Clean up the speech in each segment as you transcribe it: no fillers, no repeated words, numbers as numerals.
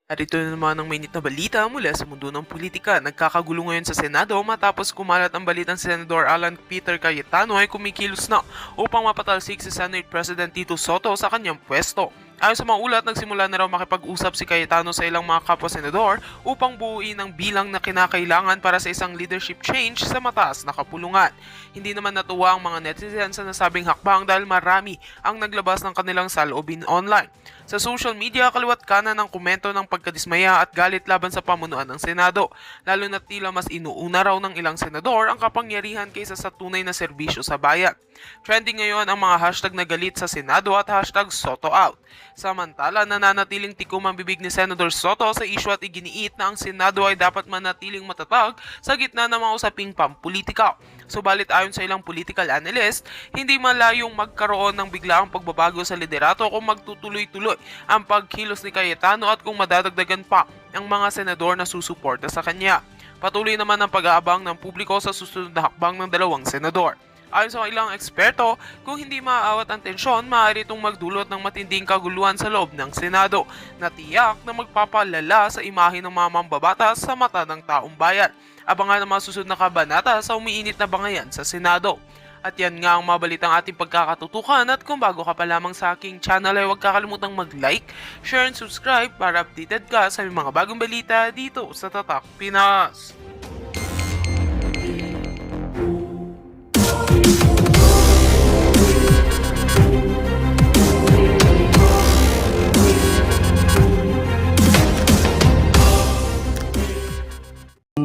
At ito na naman ang mainit na balita mula sa mundo ng politika. Nagkakagulo ngayon sa Senado matapos kumalat ang balitang Senador Alan Peter Cayetano ay kumikilos na upang mapatalsik si Senate President Tito Soto sa kanyang pwesto. Ayon sa mga ulat, nagsimula na raw makipag-usap si Cayetano sa ilang mga kapwa-senador upang buuin ang bilang na kinakailangan para sa isang leadership change sa mataas na kapulungan. Hindi naman natuwa ang mga netizens sa nasabing hakbang dahil marami ang naglabas ng kanilang saloobin online. Sa social media, kaliwat kanan ang komento ng pagkadismaya at galit laban sa pamunuan ng Senado, lalo na tila mas inuuna raw ng ilang senador ang kapangyarihan kaysa sa tunay na serbisyo sa bayan. Trending ngayon ang mga hashtag na galit sa Senado at hashtag Soto out. Samantala, nananatiling tikom ang bibig ni Senator Soto sa isyu at iginiit na ang Senado ay dapat manatiling matatag sa gitna ng mga usaping pampolitika. Subalit ayon sa ilang political analyst, hindi malayong magkaroon ng biglaang pagbabago sa liderato kung magtutuloy-tuloy ang pagkilos ni Cayetano at kung madadagdagan pa ang mga senador na susuporta sa kanya. Patuloy naman ang pag-aabang ng publiko sa susunod na hakbang ng dalawang senador. Ayon sa ilang eksperto, kung hindi maaawat ang tensyon, maaari itong magdulot ng matinding kaguluhan sa loob ng Senado na tiyak na magpapalala sa imahe ng mga mambabatas sa mata ng taong bayan. Abangan ang mga susunod na kabanata sa umiinit na bangayan sa Senado. At yan nga ang mabalitang ating pagkakatutukan, at kung bago ka pa lamang sa aking channel ay huwag kakalimutang mag-like, share and subscribe para updated ka sa mga bagong balita dito sa Tatak Pinas.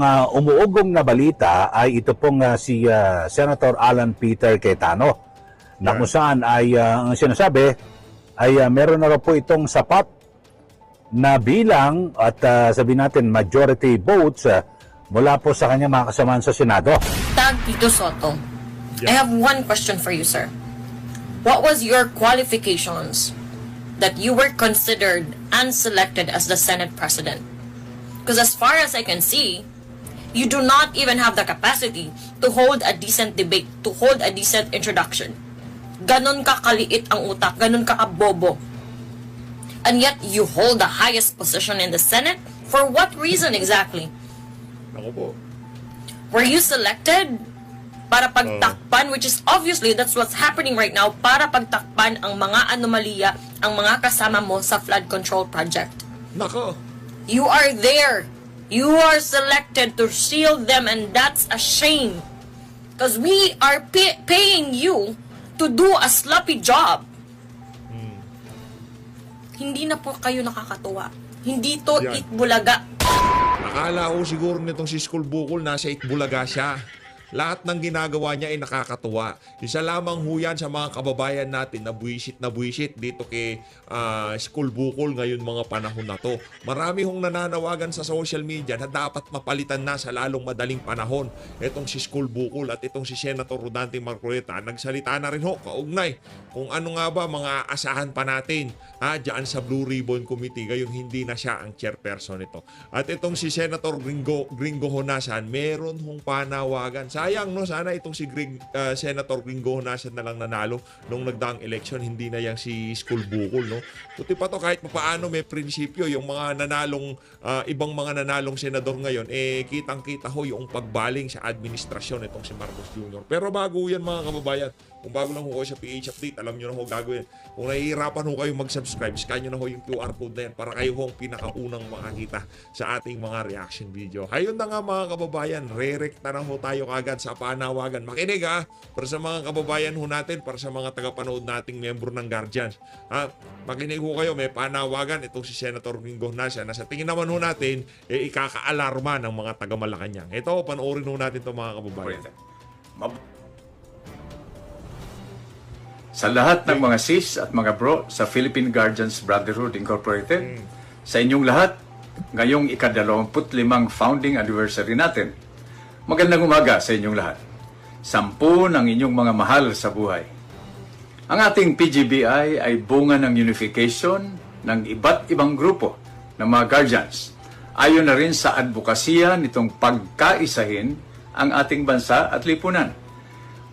Ang umuugong na balita ay ito pong si Senator Alan Peter Cayetano na kung saan ay ang sinasabi ay meron na raw po itong sapat na bilang at sabihin natin majority votes mula po sa kanya mga kasamahan sa Senado. Tag Tito Soto, I have one question for you, sir. What was your qualifications that you were considered unselected as the Senate President? Because as far as I can see, you do not even have the capacity to hold a decent debate, to hold a decent introduction. Ganon ka kaliit ang utak, ganon ka kabobo. And yet, you hold the highest position in the Senate? For what reason exactly? Ako po. Were you selected para pagtakpan, which is obviously that's what's happening right now, para pagtakpan ang mga anomalya, ang mga kasama mo sa flood control project? Nako. You are there. You are selected to shield them, and that's a shame. Because we are paying you to do a sloppy job. Hindi na po kayo nakakatuwa. Hindi to Yan. Itbulaga. Akala ko siguro nitong si School Bukol nasa Itbulaga siya. Lahat ng ginagawa niya ay nakakatuwa. Isa lamang huyan sa mga kababayan natin na buwisit dito kay School Bukol ngayon mga panahon na to. Marami hong nananawagan sa social media na dapat mapalitan na sa lalong madaling panahon. Itong si School Bukol at itong si Senator Rodante Marcoleta nagsalita na rin ho kaugnay kung ano nga ba mga asahan pa natin dyan sa Blue Ribbon Committee gayong hindi na siya ang chairperson nito. At itong si Senator Gringo Honasan meron hong panawagan. Sayang no, sana itong si Senator Gringo Honasan na lang nanalo nung nagdaang election, hindi na yang si School Bukol no. Tuti pa to kahit paano may prinsipyo yung mga nanalong ibang mga nanalong senador ngayon kitang-kita ho yung pagbaling sa administrasyon itong si Marcos Jr. Pero bago yan mga kababayan, kung bago lang ho kayo sa PH Update, alam nyo na ho gagawin. Kung nahihirapan ho kayo mag-subscribe, scan nyo na ho yung QR code na yan para kayo ho ang pinakaunang makakita sa ating mga reaction video. Ayun na nga mga kababayan, re-recta na ho tayo kagad sa panawagan. Makinig para sa mga kababayan ho natin, para sa mga tagapanood nating miyembro ng Guardians. Makinig ho kayo, may panawagan itong si Senator Gringo Honasan na sa tingin naman ho natin, ikaka-alarma ng mga taga-Malacanang. Ito, panoorin ho natin ito mga kababayan. Sa lahat ng mga sis at mga bro sa Philippine Guardians Brotherhood Incorporated, sa inyong lahat, ngayong ika-25 founding anniversary natin, magandang umaga sa inyong lahat. 10 ng inyong mga mahal sa buhay. Ang ating PGBI ay bunga ng unification ng iba't ibang grupo ng mga guardians. Ayon na rin sa advokasya nitong pagkaisahin ang ating bansa at lipunan.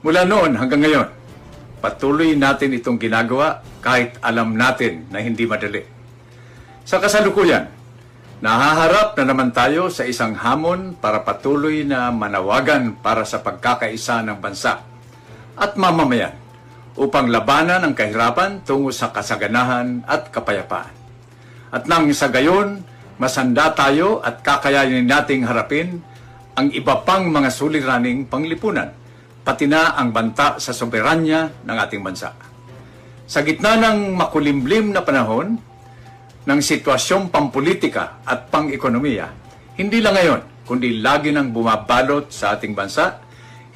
Mula noon hanggang ngayon, patuloy natin itong ginagawa kahit alam natin na hindi madali. Sa kasalukuyan, Nahaharap na naman tayo sa isang hamon para patuloy na manawagan para sa pagkakaisa ng bansa at mamamayan upang labanan ang kahirapan tungo sa kasaganahan at kapayapaan. At nang sa gayon, masanda tayo at kakayanin nating harapin ang iba pang mga suliraning panglipunan, pati na ang banta sa soberanya ng ating bansa. Sa gitna ng makulimlim na panahon ng sitwasyong pampolitika at pang-ekonomiya, hindi lang ngayon, kundi lagi nang bumabalot sa ating bansa,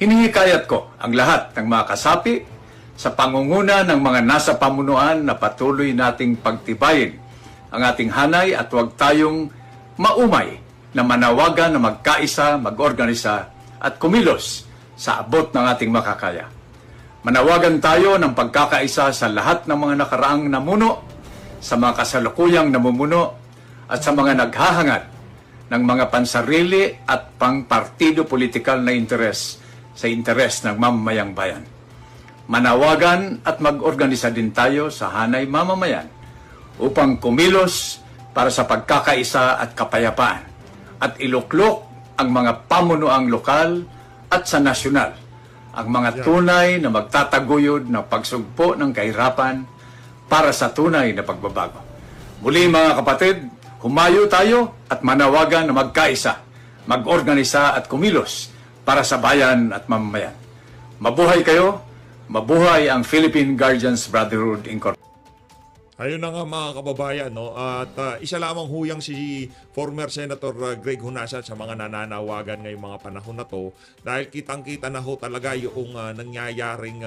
hinihikayat ko ang lahat ng mga kasapi sa pangunguna ng mga nasa pamunuan na patuloy nating pagtibayin ang ating hanay at huwag tayong maumay na manawagan na magkaisa, mag-organisa at kumilos sa abot ng ating makakaya. Manawagan tayo ng pagkakaisa sa lahat ng mga nakaraang namuno, sa mga kasalukuyang namumuno at sa mga naghahangad ng mga pansarili at pangpartido politikal na interes sa interes ng mamamayang bayan. Manawagan at mag-organisa din tayo sa hanay mamamayan upang kumilos para sa pagkakaisa at kapayapaan at iluklok ang mga pamunuang lokal at sa nasyonal, ang mga tunay na magtataguyod ng pagsugpo ng kahirapan para sa tunay na pagbabago. Muli mga kapatid, humayo tayo at manawagan na magkaisa, mag-organisa at kumilos para sa bayan at mamamayan. Mabuhay kayo, mabuhay ang Philippine Guardians Brotherhood Incorporated. Ayun na nga mga kababayan, no? At isa lamang huyang si former Senator Greg Honasan sa mga nananawagan ngayong mga panahon na to dahil kitang-kita na ho talaga yung nangyayaring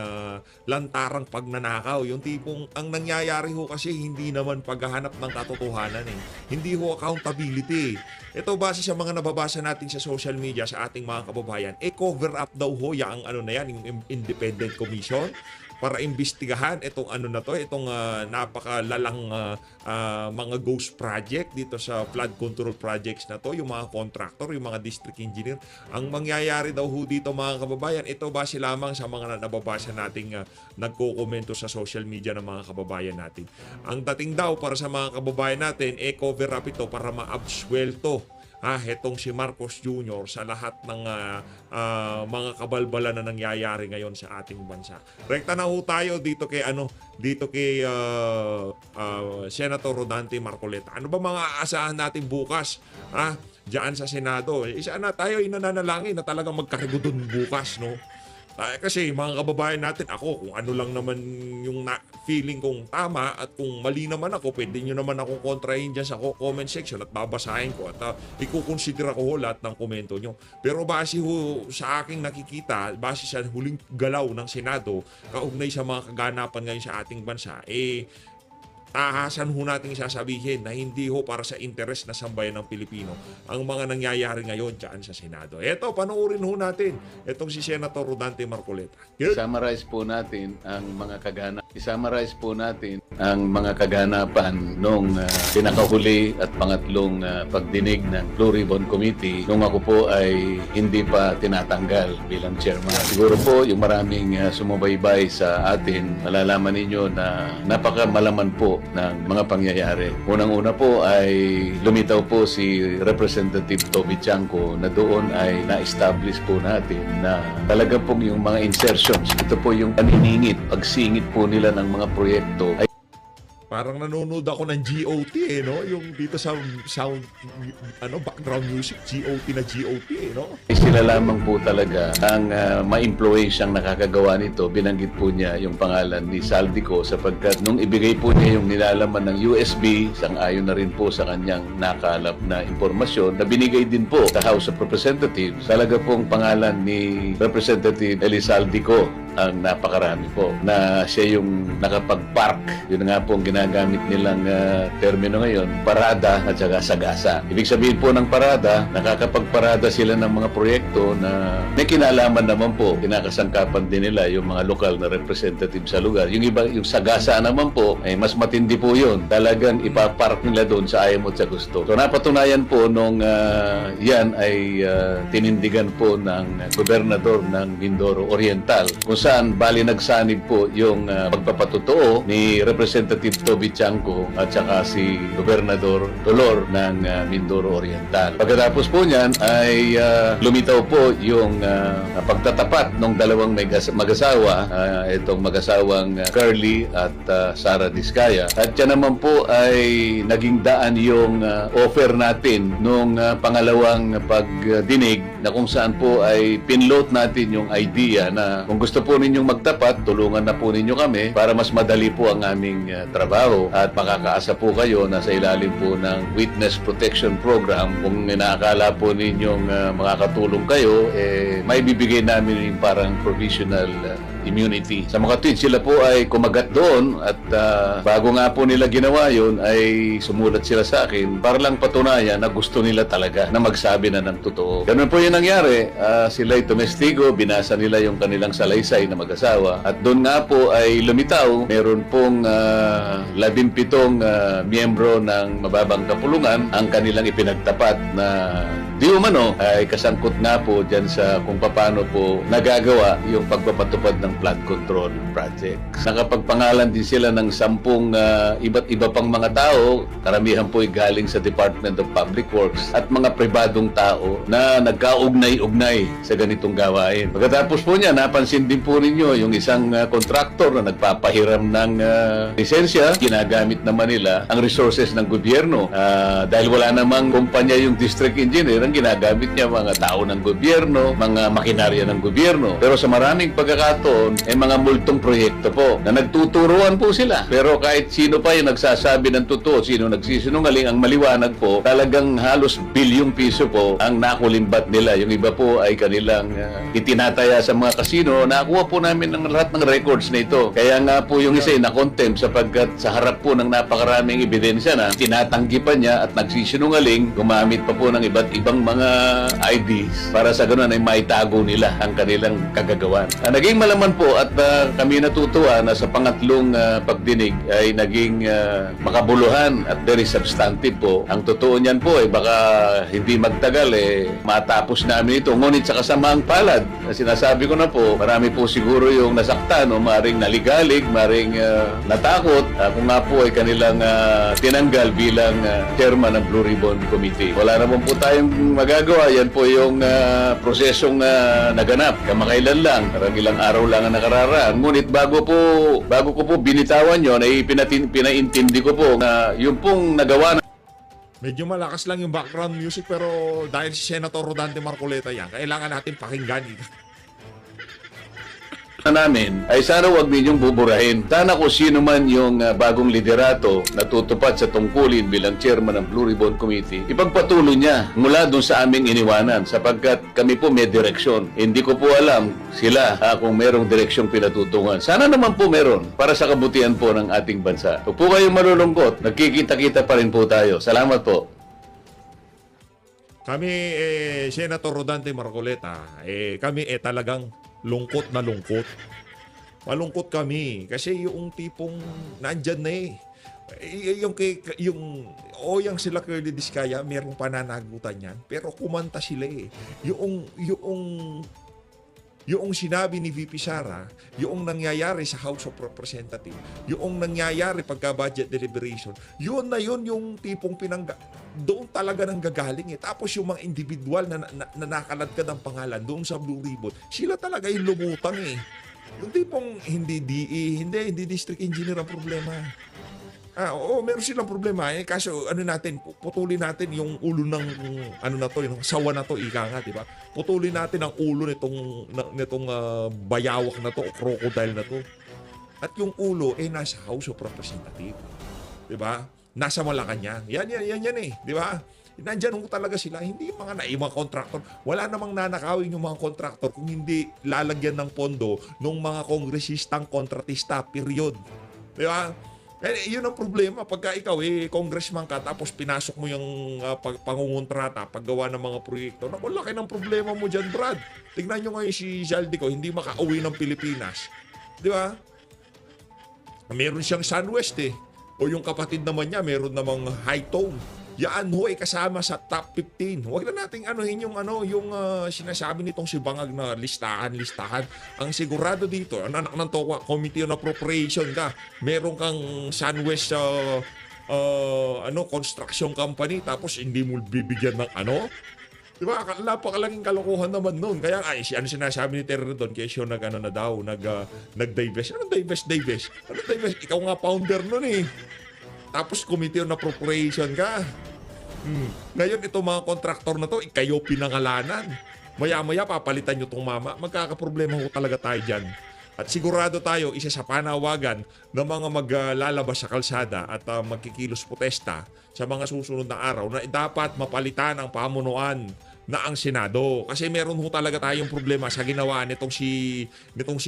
lantarang pagnanakaw. Yung tipong ang nangyayari ho kasi hindi naman paghahanap ng katotohanan eh. Hindi ho accountability. Ito base sa mga nababasa natin sa social media sa ating mga kababayan, cover up daw ho ang ano na yan, yung Independent Commission para imbestigahan itong ano na to, itong napakalalang mga ghost project dito sa flood control projects na to, yung mga contractor, yung mga district engineer. Ang mangyayari daw ho dito mga kababayan, ito base lamang sa mga nababasa nating nagko-komento sa social media ng mga kababayan natin. Ang dating daw para sa mga kababayan natin, cover up ito para ma-absuelto hetong si Marcos Jr. sa lahat ng mga kabalbala na nangyayari ngayon sa ating bansa. Rekta na ho tayo dito kay Senator Rodante Marcoleta. Ano ba mga aasahan natin bukas diyan sa Senado? Isa na tayo inananalangin na talagang magkarigo dun bukas, no? Kasi mga kababayan natin, ako kung ano lang naman yung feeling kong tama at kung mali naman ako, pwede nyo naman akong kontrahin dyan sa comment section at babasahin ko at ikukonsidera ko ho lahat ng komento nyo. Pero base ho sa aking nakikita, base sa huling galaw ng Senado, kaugnay sa mga kaganapan ngayon sa ating bansa, tahasan ho natin sasabihin na hindi ho para sa interes na sambayan ng Pilipino ang mga nangyayari ngayon dyan sa Senado. Eto, panoorin ho natin itong si Senator Rodante Marcoleta. Summarize po natin ang mga kaganapan nung pinakahuli at pangatlong pagdinig ng Blue Ribbon Committee nung ako po ay hindi pa tinatanggal bilang chairman. Siguro po yung maraming sumubaybay sa atin, malalaman ninyo na napakamalaman po ng mga pangyayari. Unang-una po ay lumitaw po si Representative Toby Chanco na doon ay na-establish po natin na talaga pong yung mga insertions, ito po yung paniningit, pagsingit po nila ng mga proyekto ay Parang nanonood ako ng GOT no? Yung dito sa sound, background music, GOT na GOT no? Sila lamang po talaga ang ma-influence ang nakakagawa nito. Binanggit po niya yung pangalan ni Saldico sapagkat nung ibigay po niya yung nilalaman ng USB, sang-ayon na rin po sa kanyang nakalap na impormasyon na binigay din po sa House of Representatives. Talaga pong pangalan ni Representative Elisaldico ang napakarami po na siya yung nakapag-park. Yun nga po ang ginagamit nilang termino ngayon, parada at saka sagasa. Ibig sabihin po ng parada, nakakapagparada sila ng mga proyekto na may kinalaman naman po, kinakasangkapan din nila yung mga lokal na representative sa lugar. Yung iba, yung sagasa naman po, ay mas matindi po yun. Talagang ipapark nila doon sa ayaw mo at sa gusto. So napatunayan po nung yan ay tinindigan po ng gobernador ng Mindoro Oriental kung saan bali nagsanib po yung pagpapatotoo ni Representative Toby Chanco at saka si Gobernador Dolor ng Mindoro Oriental. Pagkatapos po niyan ay lumitaw po yung pagtatapat ng dalawang mag-asawa, itong mag-asawang Curly at Sara Diskaya. At yan naman po ay naging daan yung offer natin nung pangalawang pagdinig na kung saan po ay pinload natin yung idea na kung gusto po ninyong magtapat, tulungan na po ninyo kami para mas madali po ang aming trabaho at makakaasa po kayo na sa ilalim po ng Witness Protection Program. Kung inaakala po ninyong makakatulong kayo, may bibigay namin yung parang provisional immunity. Sa mga tweet, sila po ay kumagat doon at bago nga po nila ginawa yun ay sumulat sila sa akin para lang patunayan na gusto nila talaga na magsabi na ng totoo. Ganun po yung nangyari. Sila ay tumestigo, binasa nila yung kanilang salaysay na mag-asawa at doon nga po ay lumitaw. Meron pong 17 miyembro ng mababang kapulungan ang kanilang ipinagtapat na di umano ay kasangkot nga po dyan sa kung paano po nagagawa yung pagpapatupad ng flood control project. Nakapagpangalan din sila ng 10 iba't iba pang mga tao, karamihan po ay galing sa Department of Public Works at mga pribadong tao na nagkaugnay-ugnay sa ganitong gawain. Pagkatapos po niya, napansin din po ninyo yung isang kontraktor na nagpapahiram ng lisensya, ginagamit naman nila ang resources ng gobyerno. Dahil wala namang kumpanya yung district engineer, ang ginagamit niya mga tao ng gobyerno, mga makinarya ng gobyerno. Pero sa maraming pagkakataon, mga multong proyekto po na nagtuturuan po sila. Pero kahit sino pa yung nagsasabi ng totoo, sino nagsisinungaling, ang maliwanag po, talagang halos bilyong piso po ang nakulimbat nila. Yung iba po ay kanilang itinataya sa mga kasino. Nakuha po namin ng lahat ng records na ito. Kaya nga po yung isa ay na-contempt sapagkat sa harap po ng napakaraming ebidensya na tinatanggi pa niya at nagsisinungaling, gumamit pa po ng iba't ibang mga IDs para sa ganoon ay maitago nila ang kanilang kagagawan. Naging malaman po at kami natutuwa na sa pangatlong pagdinig ay naging makabuluhan at very substantive po. Ang totoo niyan po ay baka hindi magtagal matapos namin ito. Ngunit sa kasamaang palad, sinasabi ko na po, marami po siguro yung nasaktan o maring naligalig, maring natakot kung nga po ay kanilang tinanggal bilang chairman ng Blue Ribbon Committee. Wala naman po tayong magagawa. Yan po yung prosesong naganap. Kamakailan lang, parang ilang araw lang ang nakararaan. Ngunit bago ko po binitawan yun, ay pinaintindi ko po na yung pong nagawa Medyo malakas lang yung background music pero dahil si Senator Rodante Marcoleta yan, kailangan natin pakinggan. namin ay sana wag ninyong buburahin. Sana kung sino man yung bagong liderato na tutupad sa tungkulin bilang chairman ng Blue Ribbon Committee, ipagpatuloy niya mula dun sa aming iniwanan sapagkat kami po may direksyon. Hindi ko po alam sila kung merong direksyong pinatutungan. Sana naman po meron para sa kabutihan po ng ating bansa. Huwag po kayong malulungkot. Nagkikita-kita pa rin po tayo. Salamat po. Kami, Senator Rodante Marcoleta, kami talagang lungkot na lungkot. Malungkot kami kasi yung tipong nandyan na yung sila Curly Diskaya, merong pananagutan yan. Pero kumanta sila yung sinabi ni VP Sara, yung nangyayari sa House of Representatives, yung nangyayari pagka budget deliberation, yun yung tipong doon talaga nang gagaling Tapos yung mga individual na nakaladkad ang pangalan doon sa Blue Ribbon, sila talaga yung lumutang Yung tipong hindi DE, hindi district engineer ang problema. Oo, meron silang problema kaso putulin natin yung ulo ng yung sawa na to, ika nga, di ba? Putulin natin ang ulo nitong bayawak na to o crocodile na to. At yung ulo nasa House of Representatives. Di ba? Nasa Malacanang. Yan di ba? Nandiyan talaga sila, hindi yung mga naimang kontraktor. Wala namang nanakawin yung mga kontraktor kung hindi lalagyan ng pondo ng mga kongresistang kontratista, period. Di ba? Yun ang problema. Pagka ikaw, congressman ka, tapos pinasok mo yung pangungontrata, paggawa ng mga proyekto. Naku, laki ng problema mo dyan, Brad. Tignan nyo ngayon si Zaldico, hindi makauwi ng Pilipinas. Di ba? Meron siyang SunWest O yung kapatid naman niya, meron namang high tone. Yan ho ay kasama sa top 15. Huwag na nating anuhin yung sinasabi nitong si Bangag na listahan. Ang sigurado dito, ang anak ng TOCA, Committee on Appropriation ka, meron kang SunWest construction company, tapos hindi mo bibigyan ng Diba? Napakalaking kalokohan naman nun. Kaya sinasabi ni Terry doon, kaya siya nag-divest. Anong divest? Anong divest? Ikaw nga founder nun eh. Tapos Committee on Appropriation ka. Ngayon itong mga kontraktor na to, kayo pinangalanan. Maya-maya papalitan nyo tong mama. Magkakaproblema ho talaga tayo dyan. At sigurado tayo, isa sa panawagan ng mga maglalabas sa kalsada at magkikilos protesta sa mga susunod na araw na dapat mapalitan ang pamunuan na ang Senado. Kasi meron ho talaga tayong problema sa ginawa nitong si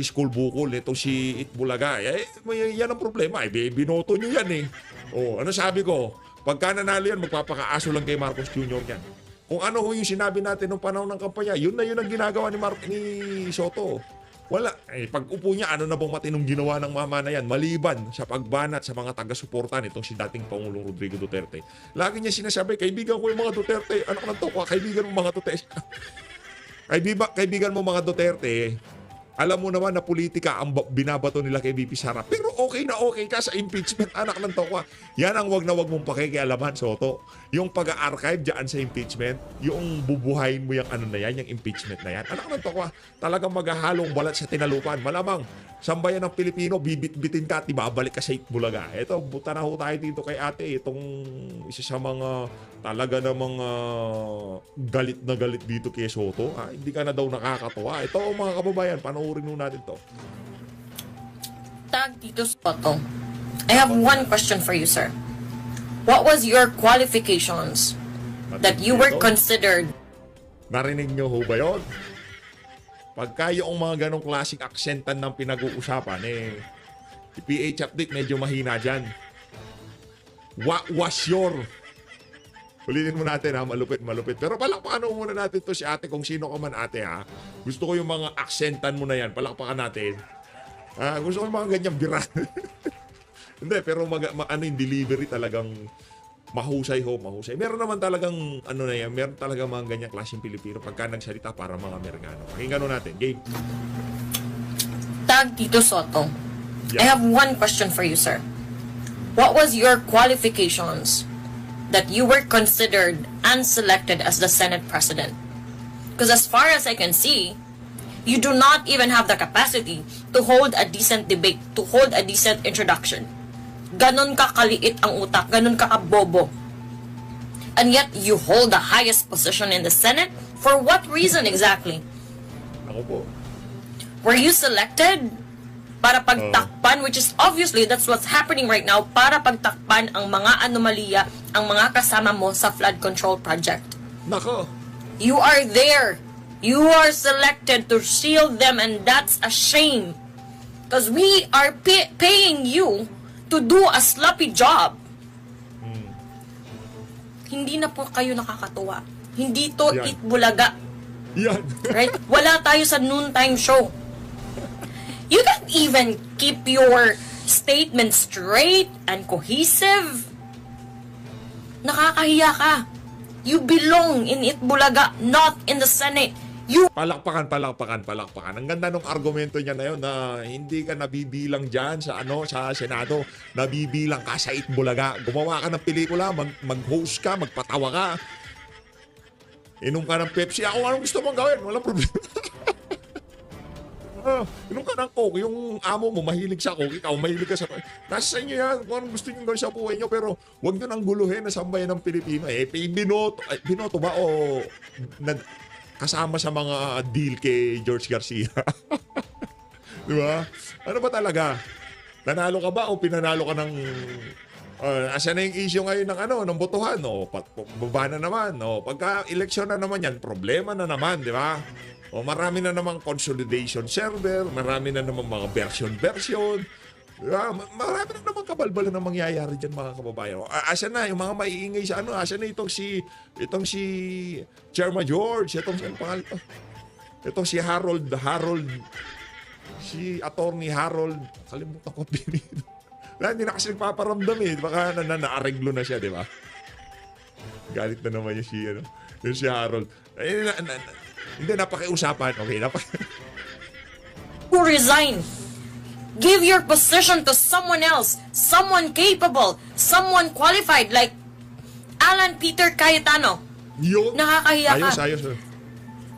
School Bukol, nitong si Itbulaga. Yan ang problema. Binoto nyo yan eh. Ano sabi ko? Pagka nanalo yan, magpapakaaso lang kay Marcos Jr. yan. Kung ano ho yung sinabi natin nung panahon ng kampanya, yun ang ginagawa ni Soto. Wala. Pag upo niya, ano na bang matinong ginawa ng mama na yan? Maliban sa pagbanat sa mga taga-suporta nitong si dating Pangulong Rodrigo Duterte. Lagi niya sinasabi, kaibigan ko yung mga Duterte. Anak ng TOCA, kaibigan mo mga Duterte. Kaibigan mo mga Duterte. Alam mo naman na politika ang binabato nila kay VP Sara. Pero okay na okay ka sa impeachment, anak ng TOCA. Yan ang wag na wag mong pakikialaman, Soto. Yung pag-archive dyan sa impeachment, yung bubuhayin mo yung yung impeachment na yan. Anak ng TOCA, talagang maghahalong balat sa tinalupan. Malamang, sambayan ng Pilipino, bibit-bitin ka at ibabalik ka sa Itbulaga. Ito, buta na ho tayo dito kay ate. Itong isa sa mga talaga namang galit na galit dito kay Soto. Hindi ka na daw nakakatuwa. Ito mga kababayan, panoorin nun natin to. Tag Tito Soto. I have one question for you, sir. What was your qualifications that you were considered? Narinig nyo ho ba yun? Pagka yung mga ganong klaseng aksentan ng pinag-uusapan, PH update medyo mahina dyan. What was your... Ulitin mo natin malupit. Pero palakpakan muna natin to si ate, kung sino ka man ate Gusto ko yung mga aksentan mo na yan, palakpakan natin. Gusto ko yung mga ganyang bira. Hindi, pero yung delivery talagang mahusay. Meron naman talagang meron talagang mga ganyang klaseng Pilipino pagka nagsalita para mga Amerikano. Pakinggan natin. Game. Tag Tito Soto. Yeah. I have one question for you, sir. What was your qualifications that you were considered and selected as the Senate President? Because as far as I can see, you do not even have the capacity to hold a decent debate, to hold a decent introduction. Ganon ka kaliit ang utak, ganon ka kabobo. And yet, you hold the highest position in the Senate? For what reason exactly? Ako po. Were you selected para pagtakpan, which is obviously that's what's happening right now, para pagtakpan ang mga anomalya, ang mga kasama mo sa flood control project? Nako. You are there. You are selected to shield them, and that's a shame. Because we are paying you to do a sloppy job. Hindi na po kayo nakakatuwa. Hindi to Yan. Itbulaga. Yan. Right? Wala tayo sa noontime show. You can't even keep your statement straight and cohesive. Nakakahiya ka. You belong in Itbulaga, not in the Senate. You Palakpakan. Ang ganda ng argumento niya na yun na hindi ka nabibilang dyan sa sa Senado. Nabibilang ka sa Itbulaga. Gumawa ka ng pelikula, mag-host ka, magpatawa ka. Inom ka ng Pepsi. Anong gusto mong gawin? Walang problema. Inom ka ng Coke. Yung amo mo mahilig sa Coke. Ikaw mahilig ka sa Coke. Nasa sa inyo yan. Kung anong gusto nyo gawin sa buhay nyo. Pero huwag nyo nang guluhin na sambayan ng Pilipino. Binoto ba o kasama sa mga deal kay George Garcia? Di ba? Ano ba talaga? Nanalo ka ba o pinanalo ka ng... asa na yung issue ngayon ng botohan? Baba na naman. Pagka eleksyon na naman yan, problema na naman, di ba? Marami na namang consolidation server, marami na namang mga version. Diba? Marami na namang kabalbalan na mangyayari dyan, mga kababayan. Asa na yung mga maiingay sa asa na itong si Chairman George, itong si Harold, si Attorney Harold, kalimutan ko pinito. Hindi na kasi nagpaparamdam baka na-areglo na siya, di ba? Galit na naman yung si Harold. Hindi, napakiusapan. Okay, Who resign. Give your position to someone else, someone capable, someone qualified like Alan Peter Cayetano. Yun. Nakakahiya ka. Ayos.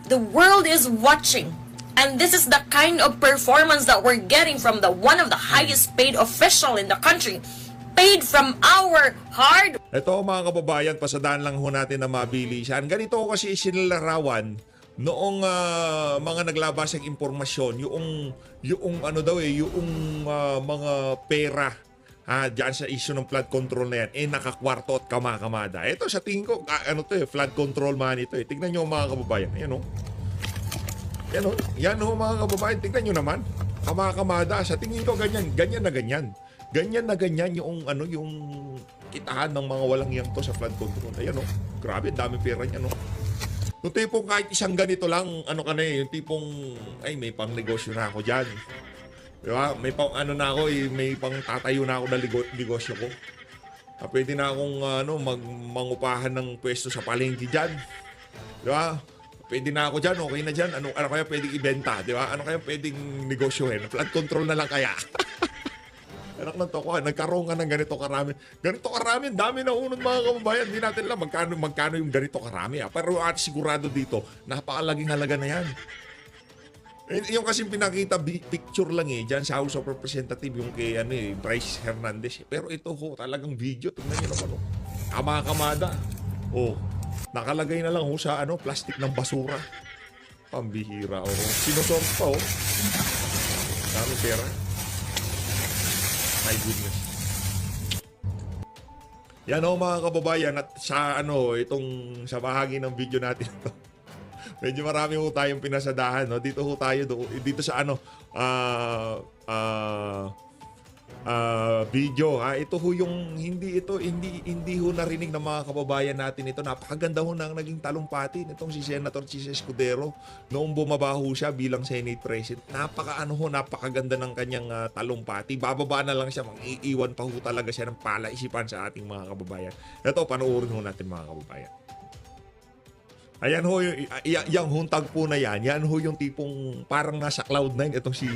The world is watching. And this is the kind of performance that we're getting from one of the highest paid official in the country. Paid from our hard. Ito mga kababayan, pasadaan lang ho natin na mabilisan. Ganito ko kasi sinilarawan noong mga naglabas ng impormasyon, yung mga pera diyan sa issue ng flood control na yan, nakakwarto at kamakamada. Ito sa tingin ko, flood control man ito. Tignan nyo mga kababayan. Yan o mga kababayan, tignan nyo naman. Kamakamada. Sa tingin ko ganyan na ganyan. Ganyan na ganyan yung kitahan ng mga walang iyang to sa flood control. Ayan grabe, dami pera niya Yung tipong kahit isang ganito lang, yung tipong, may pang negosyo na ako dyan. Diba? May pang may pang tatayo na ako na negosyo ko. Pwede na akong mangupahan ng pwesto sa palengke dyan. Diba? Pwede na ako dyan, okay na dyan. Ano kaya pwedeng ibenta, diba? Ano kaya pwedeng negosyohin? Flood control na lang kaya. Anak ng toko, nagkaroon ka ng ganito karami. Ganito karami, dami na unod mga kababayan. Hindi natin alam magkano yung ganito karami. Pero sigurado dito, napakalaging halaga na yan. Yung kasi pinakita picture lang dyan sa House of Representatives, yung kay Bryce Hernandez. Pero ito talagang video. Tingnan nyo naman Kamakamada. Nakalagay na lang sa plastic ng basura. Pambihira. Sinusort pa dami pera. My goodness. Yan mga kababayan, at sa sa bahagi ng video natin ito. Medyo marami tayong pinasadahan, Dito tayo dito sa video, Ito yung hindi narinig ng mga kababayan natin ito. Napakaganda nang naging talumpati nitong si Senator Chis Escudero noong bumaba siya bilang Senate President. Napakaganda ng kanyang talumpati. Bababa na lang siya, iiwan pa talaga siya ng palaisipan sa ating mga kababayan. Ito, panoorin natin mga kababayan. Ayan yung huntag po na yan yung tipong parang nasa cloud9 itong si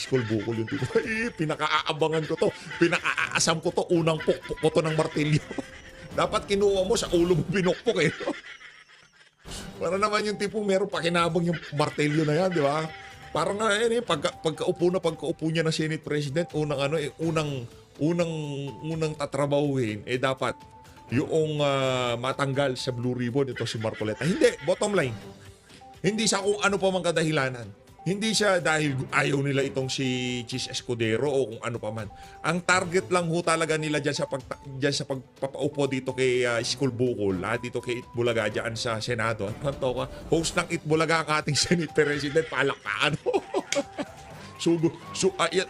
School Bukol, yung tipong pinakaabangan ko to, pinakaasam ko to, unang pukpok ko to ng martilyo. Dapat kinuha mo sa ulo mo binukpok Para naman yung tipong meron pakinabang yung martilyo na yan, di ba? Parang pagkaupo niya ng Senate President, unang tatrabahuhin, dapat yung matanggal sa Blue Ribbon ito si Marcoleta. Hindi, bottom line. Hindi sa kung ano pa man kadahilanan. Hindi siya dahil ayaw nila itong si Chis Escudero o kung ano pa man. Ang target lang talaga nila dyan sa pagpapaupo dito kay School Bukol, dito kay Itbulaga dyan sa Senado. Host ng Itbulaga ang ating Senate President, palakpakan.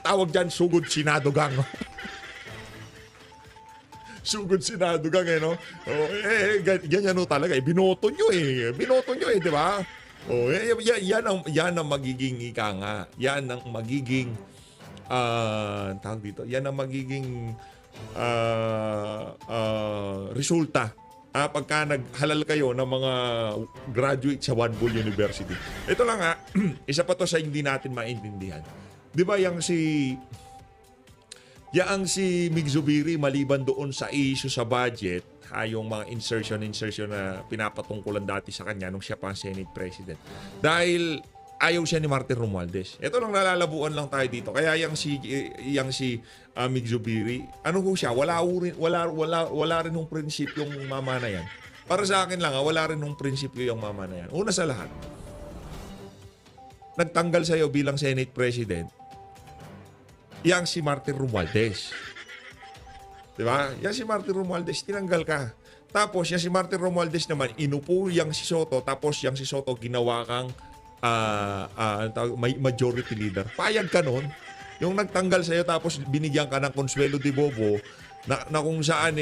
Tawag dyan, Sugod Senado Gang. Sugod Senado gang ganyan talaga binoto nyo di ba? Yan ang magiging ika nga. Yan ang magiging tawag dito. Yan ang magiging resulta pagka naghalal kayo ng mga graduate sa One Bull University. Ito lang isa pa to sa hindi natin maintindihan. Di ba Yang si Mig Zubiri, maliban doon sa issue sa budget, yung mga insertion na pinapatungkulan dati sa kanya nung siya pa ang Senate President. Dahil ayaw siya ni Martin Romualdez. Ito lang, nalalabuan lang tayo dito. Kaya yang si Mig Zubiri, siya, wala rin ng prinsipyong mama na yan. Para sa akin lang, wala rin ng prinsipyo yung mama na yan. Una sa lahat, nagtanggal sa'yo bilang Senate President, yang si Martin Romualdez. Diba? Yang si Martin Romualdez, tinanggal ka. Tapos, yang si Martin Romualdez naman, inupo yang si Soto, tapos yang si Soto ginawa kang majority leader. Payag ka nun. Yung nagtanggal sa'yo, tapos binigyan ka ng Consuelo de Bobo, na kung saan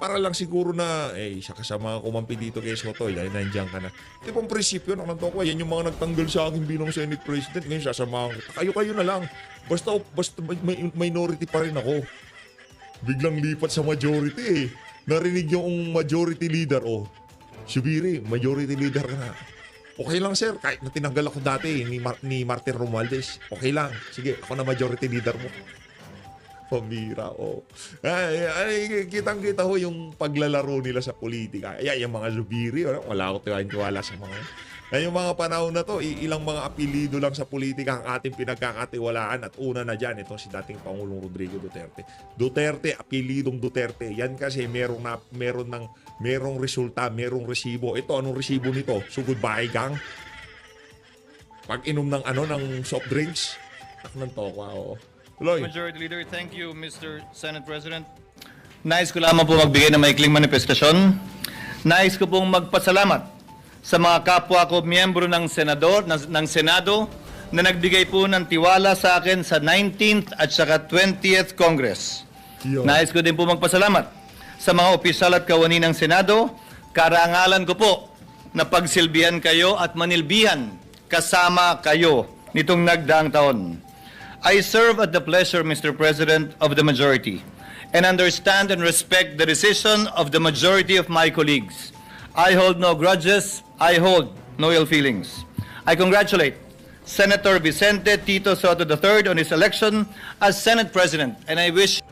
para lang siguro na siya kasama kumampi dito kay Soto, nandiyan ka na. Tipong prinsipyo ng ko, yan yung mga nagtanggal sa akin bilang Senate President, ngayon sasamahan ko. Kayo na lang. Basta may minority pa rin ako. Biglang lipat sa majority narinig yung majority leader, Subiri, majority leader ka na. Okay lang sir, kahit na tinanggal ako dati ni Martin Romualdez. Okay lang, sige, ako na majority leader mo. Pambira, kitang-kita ho yung paglalaro nila sa politika. Yung mga Zubiri, wala ako tiwala sa mga yan. Yung mga panahon na to, ilang mga apelido lang sa politika ang ating pinagkakatiwalaan at una na dyan, ito si dating Pangulong Rodrigo Duterte. Duterte, apelidong Duterte. Yan kasi merong resulta, merong resibo. Ito, anong resibo nito? Sugod bahay gang? Pag inom ng soft drinks? Ng tokwa, Tuloy. Majority Leader, thank you, Mr. Senate President. Nais ko lamang po magbigay ng maikling manifestasyon. Nais ko pong magpasalamat sa mga kapwa ko miyembro ng Senado na nagbigay po ng tiwala sa akin sa 19th at saka 20th Congress. Nais ko din po magpasalamat sa mga opisyal at kawani ng Senado. Karangalan ko po na pagsilbihan kayo at manilbihan kasama kayo nitong nagdaang taon. I serve at the pleasure, Mr. President, of the majority and understand and respect the decision of the majority of my colleagues. I hold no grudges. I hold no ill feelings. I congratulate Senator Vicente Tito Soto III on his election as Senate President, and I wish